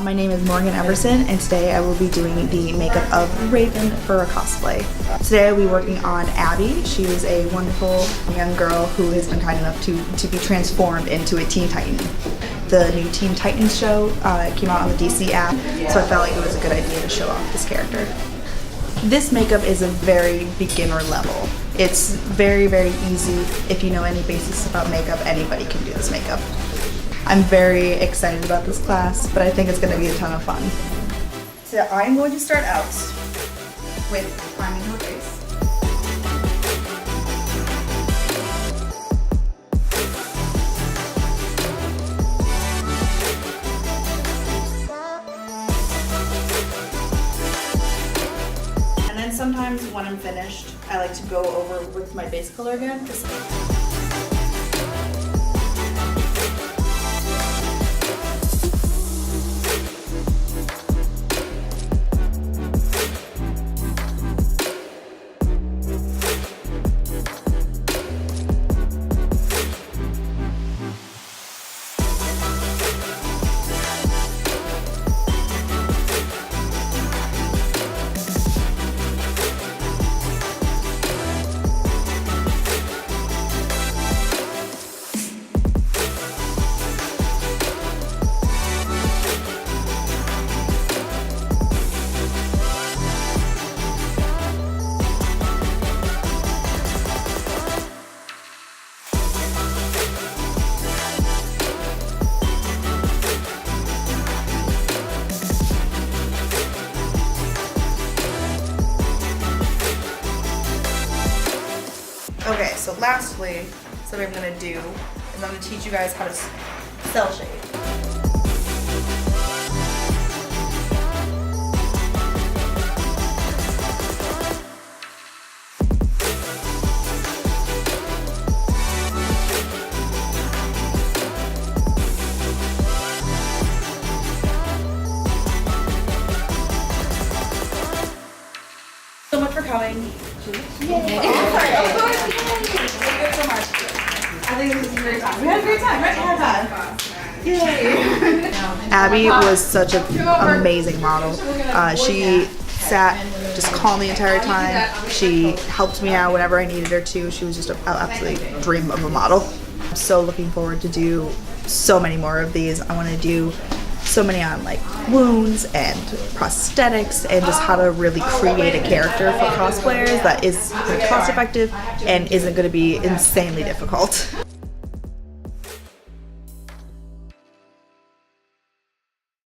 My name is Morgan Everson, and today I will be doing the makeup of Raven for a cosplay. Today I will be working on Abby. She is a wonderful young girl who has been kind enough to be transformed into a Teen Titan. The new Teen Titans show came out on the DC app, so I felt like it was a good idea to show off this character. This makeup is a very beginner level. It's very, very easy. If you know any basics about makeup, anybody can do this makeup. I'm very excited about this class, but I think it's going to be a ton of fun. So I'm going to start out with priming her face. And then sometimes when I'm finished, I like to go over with my base color again. Okay, so lastly, what I'm going to do is I'm going to teach you guys how to cell shade. So much for coming. Yay. Thank you so much. I think this is a great time. We had a great time, right? Yay. Abby was such an amazing model. She sat just calm the entire time. She helped me out whenever I needed her to. She was just an absolute dream of a model. I'm so looking forward to do so many more of these. I want to do so many on like wounds and prosthetics and just how to really create a character for cosplayers that is cost effective and isn't going to be insanely difficult.